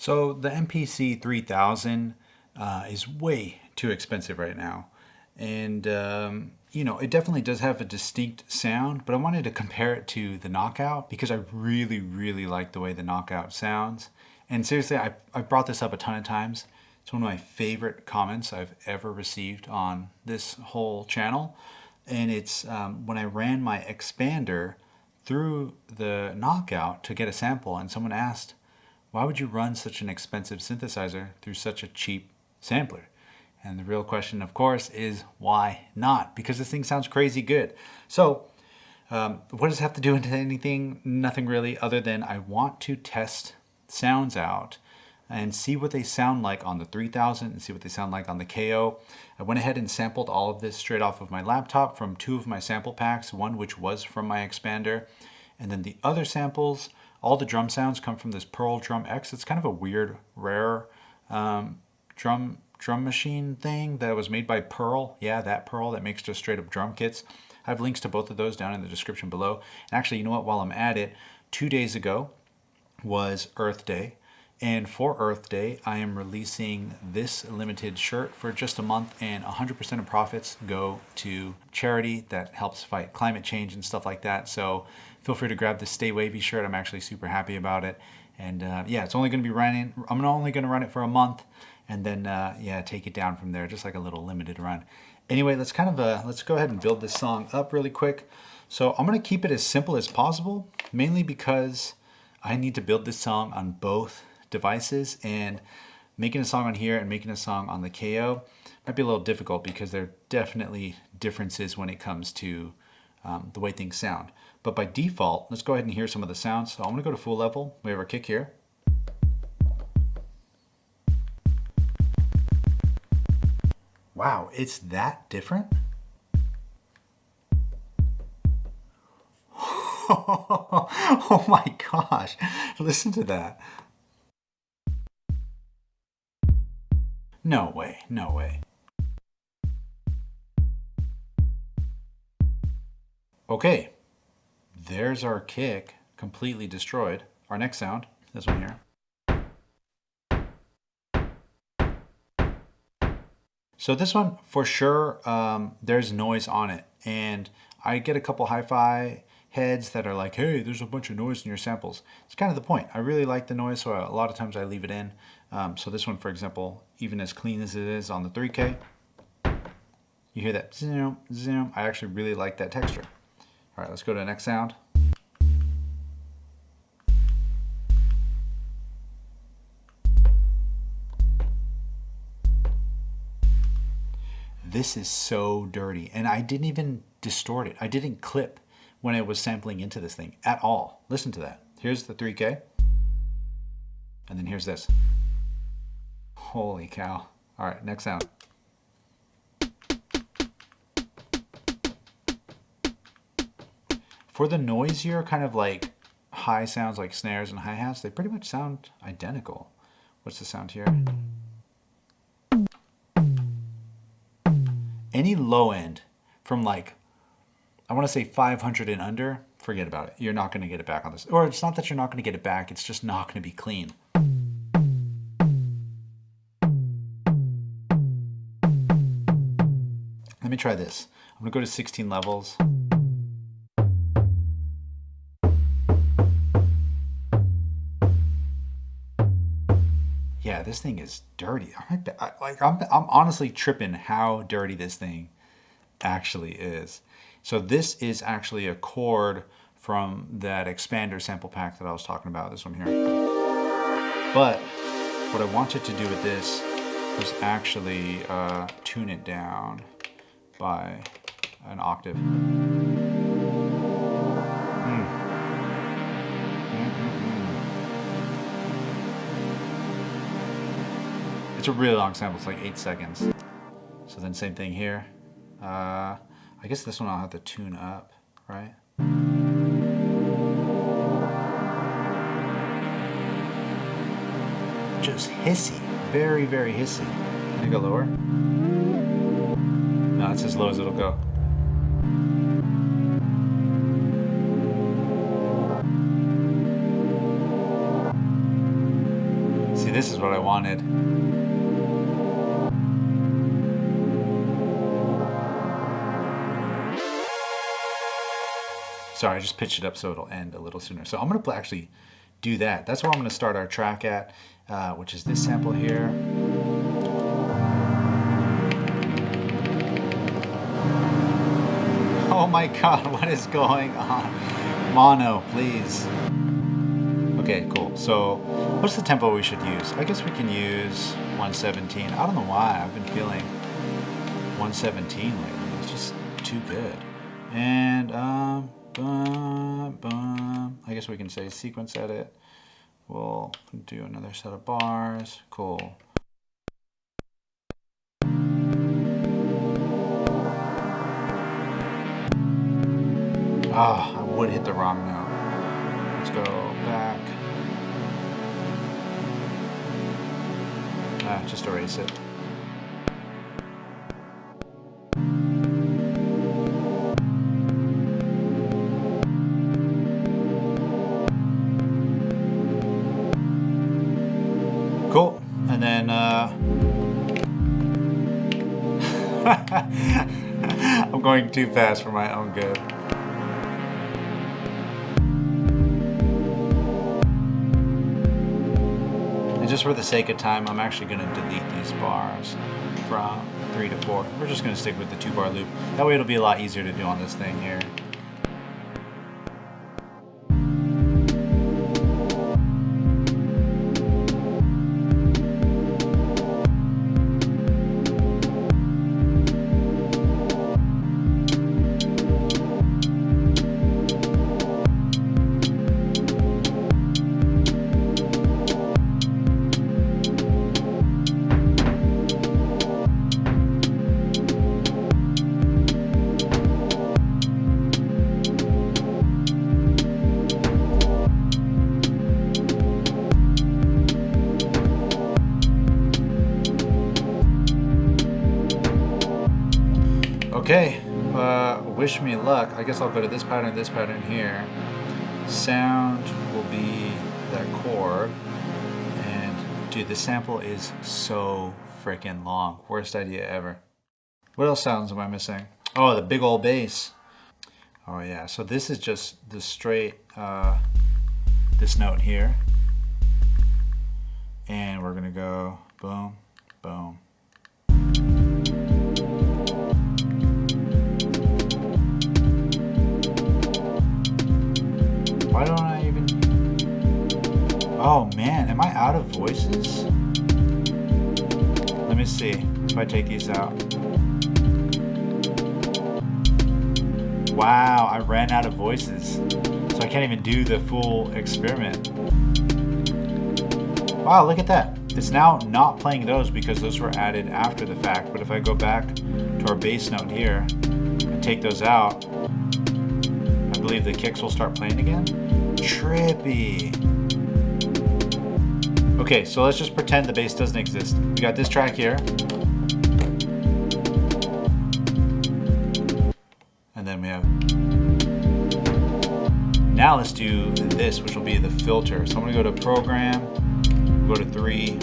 So the MPC3000 is way too expensive right now. And, it definitely does have a distinct sound, but I wanted to compare it to the Knockout because I really, really like the way the Knockout sounds. And seriously, I've brought this up a ton of times. It's one of my favorite comments I've ever received on this whole channel. And it's when I ran my expander through the Knockout to get a sample, and someone asked, why would you run such an expensive synthesizer through such a cheap sampler? And the real question, of course, is why not? Because this thing sounds crazy good. So what does it have to do with anything? Nothing really, other than I want to test sounds out and see what they sound like on the 3000 and see what they sound like on the KO. I went ahead and sampled all of this straight off of my laptop from two of my sample packs, one which was from my expander, and then the other samples, all the drum sounds come from this Pearl Drum X. It's kind of a weird, rare drum machine thing that was made by Pearl. Yeah, that Pearl that makes just straight up drum kits. I have links to both of those down in the description below. And actually, you know what? While I'm at it, 2 days ago was Earth Day. And for Earth Day, I am releasing this limited shirt for just a month, and 100% of profits go to charity that helps fight climate change and stuff like that. So feel free to grab the Stay Wavy shirt. I'm actually super happy about it. And yeah, it's only going to be running. I'm only going to run it for a month, and then yeah, take it down from there, just like a little limited run. Anyway, let's go ahead and build this song up really quick. So I'm going to keep it as simple as possible, mainly because I need to build this song on both devices, and making a song on here and making a song on the KO might be a little difficult because there are definitely differences when it comes to the way things sound. But by default, let's go ahead and hear some of the sounds. So I'm going to go to full level. We have our kick here. Wow, it's that different? Oh my gosh, listen to that. No way, no way. Okay, there's our kick, completely destroyed. Our next sound, this one here. So this one, for sure, there's noise on it. And I get a couple hi-fi heads that are like, hey, there's a bunch of noise in your samples. It's kind of the point. I really like the noise, so a lot of times I leave it in. So this one, for example, even as clean as it is on the 3K, you hear that zoom, zoom. I actually really like that texture. All right, let's go to the next sound. This is so dirty, and I didn't even distort it. I didn't clip when I was sampling into this thing at all. Listen to that. Here's the 3K, and then here's this. Holy cow. All right, next sound. For the noisier kind of like high sounds like snares and hi-hats, they pretty much sound identical. What's the sound here? Any low end from like, I want to say 500 and under, forget about it. You're not going to get it back on this. Or it's not that you're not going to get it back, it's just not going to be clean. Let me try this. I'm going to go to 16 levels. Yeah, this thing is dirty. I'm honestly tripping how dirty this thing actually is. So this is actually a chord from that expander sample pack that I was talking about, this one here. But what I wanted to do with this was actually tune it down by an octave. It's a really long sample, it's like 8 seconds. So then same thing here. I guess this one I'll have to tune up, right? Just hissy, very, very hissy. Can I go lower? No, it's as low as it'll go. See this is what I wanted. Sorry, I just pitched it up so it'll end a little sooner. So I'm going to actually do that. That's where I'm going to start our track at, which is this sample here. Oh my God, what is going on? Mono, please. Okay, cool. So what's the tempo we should use? I guess we can use 117. I don't know why I've been feeling 117 lately. It's just too good. And I guess we can say sequence edit. We'll do another set of bars. Cool. Ah, I would hit the wrong note. Let's go back. Just erase it. Cool. And then I'm going too fast for my own good. And just for the sake of time, I'm actually going to delete these bars from 3 to 4. We're just going to stick with the 2-bar loop. That way it'll be a lot easier to do on this thing here. Okay, wish me luck. I guess I'll go to this pattern here. Sound will be that chord. And dude, this sample is so freaking long. Worst idea ever. What else sounds am I missing? Oh, the big old bass. Oh yeah, so this is just the straight, this note here. And we're gonna go boom, boom. Why don't I even... Oh man, am I out of voices? Let me see if I take these out. Wow, I ran out of voices. So I can't even do the full experiment. Wow, look at that. It's now not playing those because those were added after the fact. But if I go back to our bass note here and take those out, I believe the kicks will start playing again. Trippy. Okay, so let's just pretend the bass doesn't exist. We got this track here. And then we have... Now let's do this, which will be the filter. So I'm gonna go to Program, go to 3.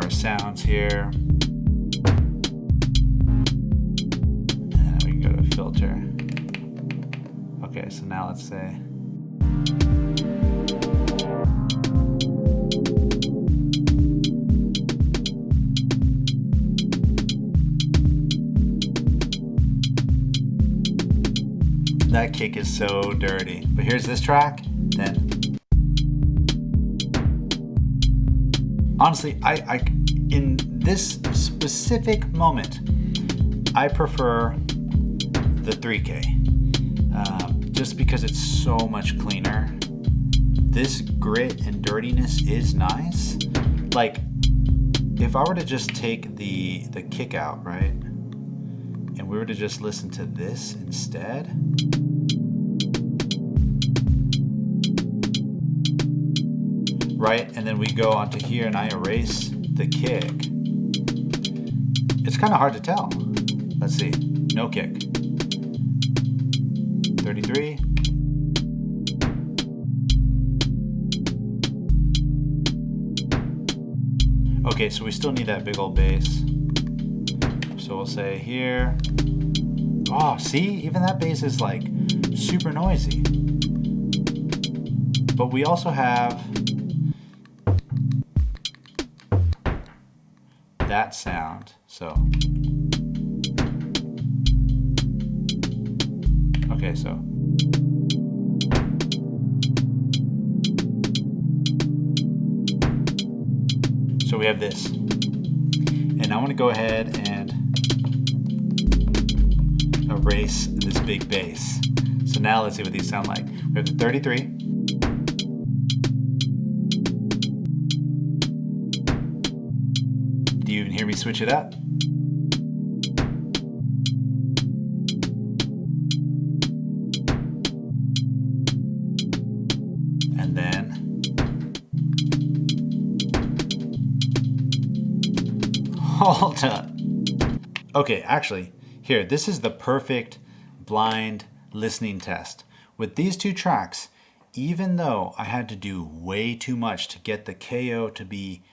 Sounds here, and then we can go to filter. Okay, so now let's say that kick is so dirty. But here's this track, then honestly, I in this specific moment, I prefer the 3K, just because it's so much cleaner. This grit and dirtiness is nice. Like, if I were to just take the kick out, right, and we were to just listen to this instead, right? And then we go onto here and I erase the kick. It's kind of hard to tell. Let's see, no kick. 33. Okay, so we still need that big old bass. So we'll say here. Oh, see, even that bass is like super noisy. But we also have that sound. So, okay, so. So we have this. And I want to go ahead and erase this big bass. So now let's see what these sound like. We have the 33. Do you even hear me switch it up? And then hold up. Okay, actually, here, this is the perfect blind listening test. With these two tracks, even though I had to do way too much to get the KO to be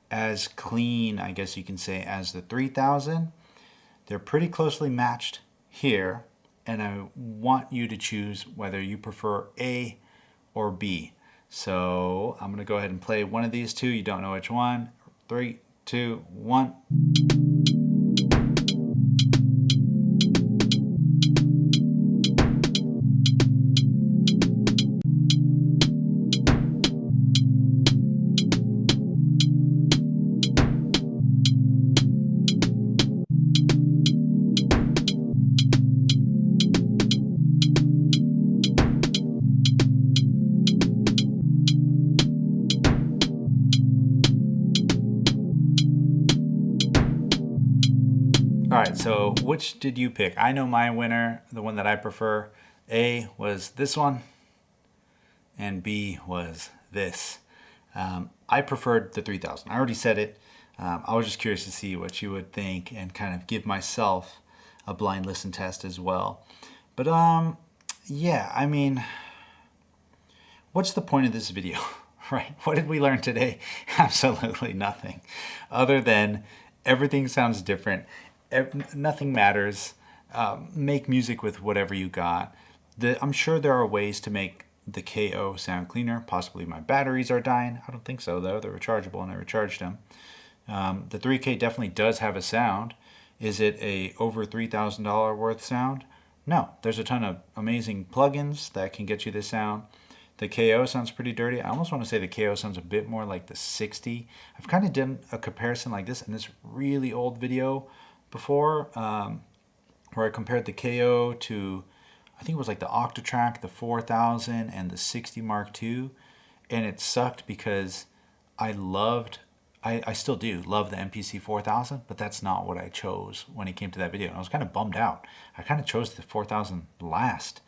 as clean, I guess you can say, as the 3000, they're pretty closely matched here, and I want you to choose whether you prefer A or B. So I'm gonna go ahead and play one of these two. You don't know which one. 3, 2, 1. All right, so which did you pick? I know my winner, the one that I prefer. A was this one, and B was this. I preferred the 3000. I already said it. I was just curious to see what you would think and kind of give myself a blind listen test as well. But yeah, I mean, what's the point of this video, right? What did we learn today? Absolutely nothing, other than everything sounds different. Nothing matters. Make music with whatever you got. I'm sure there are ways to make the KO sound cleaner. Possibly my batteries are dying. I don't think so though. They're rechargeable and I recharged them. The 3K definitely does have a sound. Is it a over $3,000 worth sound? No. There's a ton of amazing plugins that can get you this sound. The KO sounds pretty dirty. I almost want to say the KO sounds a bit more like the 60. I've kind of done a comparison like this in this really old video before, where I compared the KO to, I think it was like the Octatrack, the 4000, and the 60 Mark II, and it sucked because I still do love the MPC3000, but that's not what I chose when it came to that video, and I was kind of bummed out. I kind of chose the 4000 last.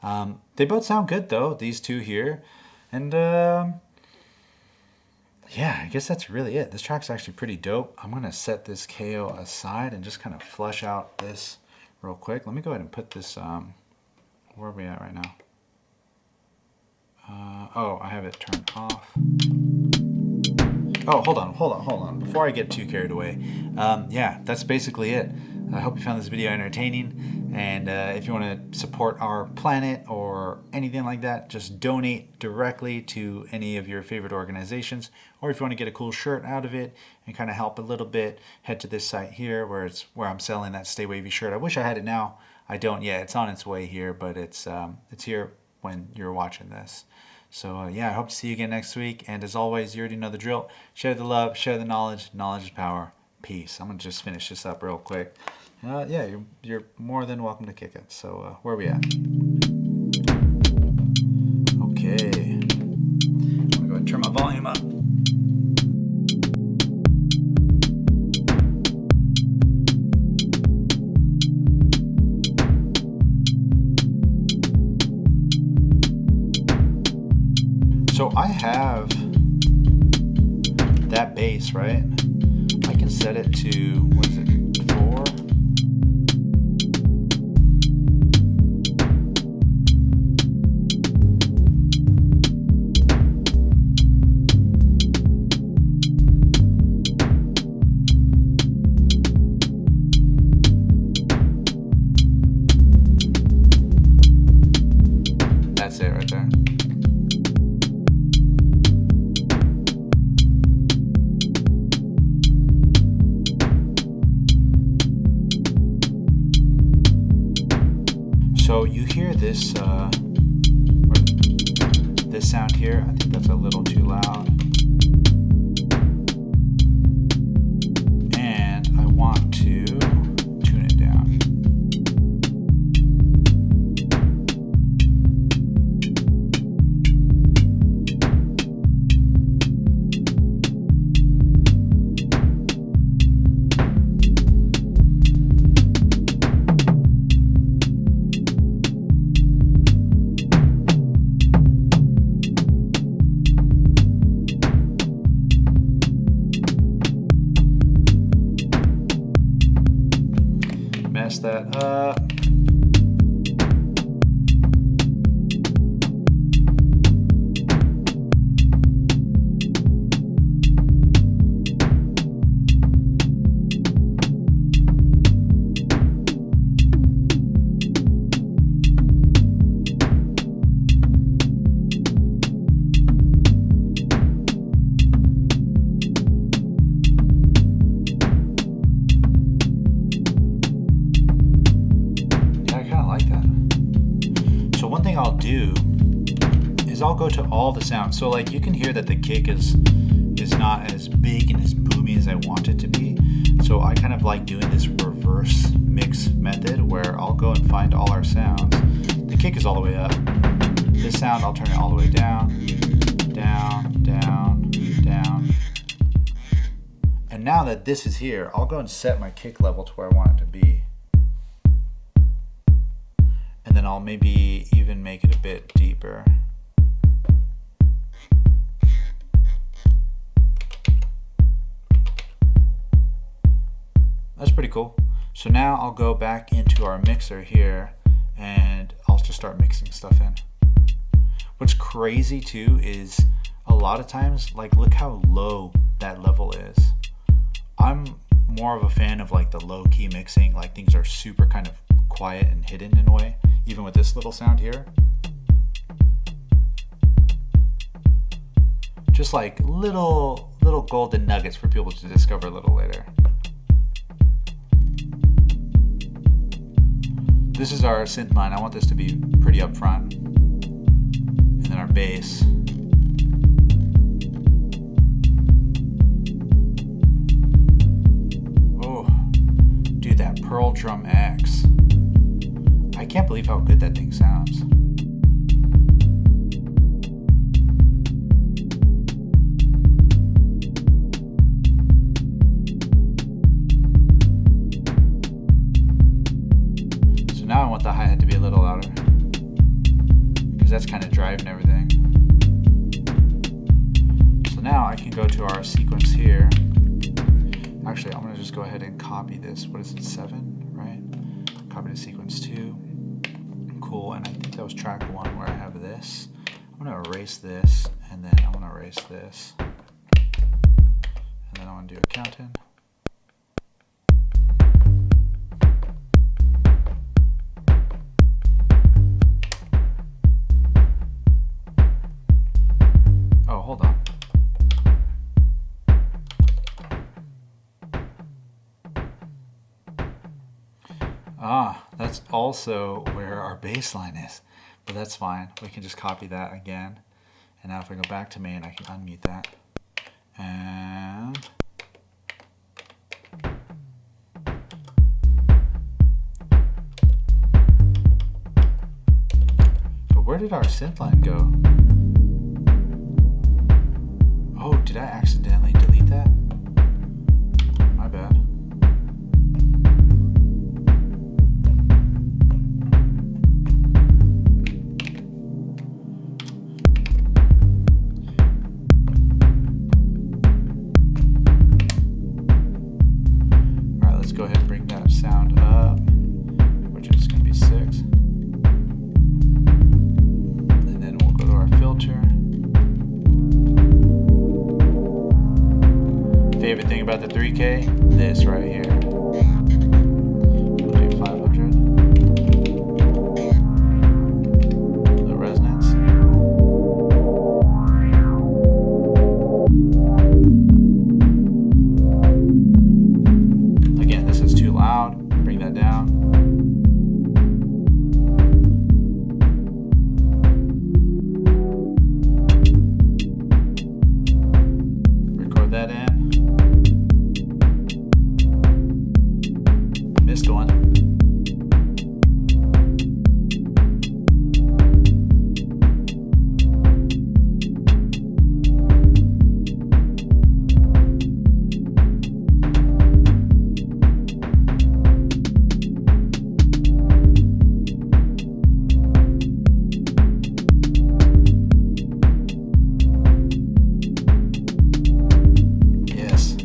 They both sound good though, these two here, and yeah, I guess that's really it. This track's actually pretty dope. I'm gonna set this KO aside and just kind of flush out this real quick. Let me go ahead and put this, where are we at right now? Oh, I have it turned off. Oh, hold on. Before I get too carried away, yeah, that's basically it. I hope you found this video entertaining, and if you want to support our planet or anything like that, just donate directly to any of your favorite organizations, or if you want to get a cool shirt out of it and kind of help a little bit, head to this site here where I'm selling that Stay Wavy shirt. I wish I had it now. I don't yet. It's on its way here, but it's here when you're watching this. So yeah, I hope to see you again next week, and as always, you already know the drill. Share the love, share the knowledge. Knowledge is power. Peace. I'm gonna just finish this up real quick. Yeah, you're more than welcome to kick it. So where are we at? Okay. I'm gonna go ahead and turn my volume up. So I have that bass, right? I can set it to, what is it, 4? That's it right there. So you hear this this sound here. I think that's a little too loud. And I want to tune it down. Mess that up. One thing I'll do is I'll go to all the sounds. So like you can hear that the kick is not as big and as boomy as I want it to be. So I kind of like doing this reverse mix method where I'll go and find all our sounds. The kick is all the way up. This sound, I'll turn it all the way down, down, down, down. And now that this is here, I'll go and set my kick level to where I want it to be. And then I'll maybe even make it a bit deeper. That's pretty cool. So now I'll go back into our mixer here and I'll just start mixing stuff in. What's crazy too is a lot of times, like look how low that level is. I'm more of a fan of like the low key mixing, like things are super kind of quiet and hidden in a way. Even with this little sound here. Just like little golden nuggets for people to discover a little later. This is our synth line. I want this to be pretty up front. And then our bass. Oh, dude, that Pearl Drum X. I can't believe how good that thing sounds. So now I want the hi-hat to be a little louder because that's kind of driving everything. So now I can go to our sequence here. Actually, I'm going to just go ahead and copy this. What is it, 7, right? Copy to sequence 2. Cool, and I think that was track 1 where I have this. I'm going to erase this, and then I want to erase this. And then I want to do a count-in. Oh, hold on. That's also where our bass line is, but that's fine. We can just copy that again. And now if I go back to main, I can unmute that. And but where did our synth line go? Oh, did I accidentally delete that? My bad. about the 3K? This right here. We'll do 500. The resonance. Again, this is too loud. Bring that down. Record that in. Missed one. Yes.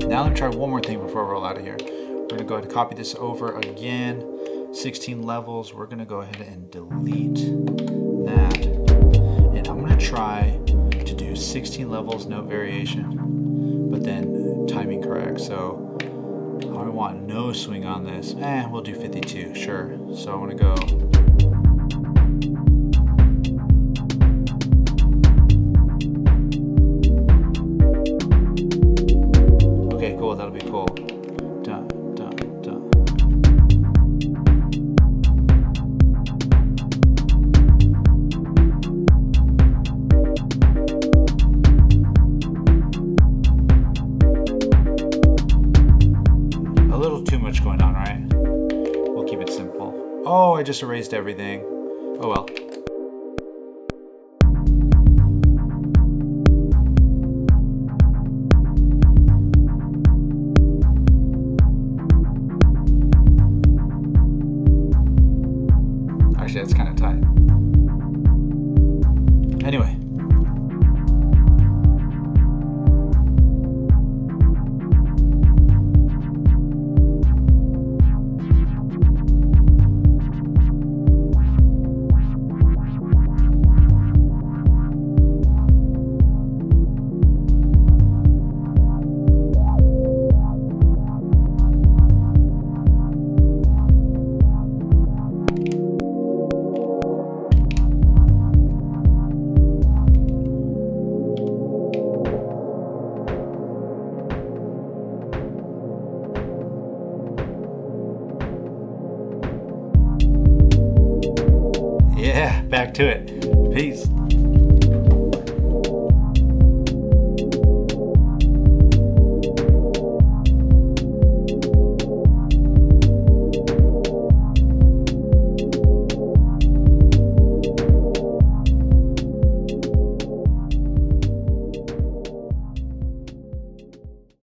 Now let me try one more thing before I roll out of here. We're gonna go ahead and copy this over again. 16 levels. We're gonna go ahead and delete that. And I'm gonna try to do 16 levels, no variation, but then timing correct. So I want no swing on this. We'll do 52, sure. So I wanna go. Okay, cool, that'll be cool. Dun, dun, dun. A little too much going on, right? We'll keep it simple. Oh, I just erased everything. Oh well. Actually, that's kind of tight. Anyway. Yeah, back to it. Peace.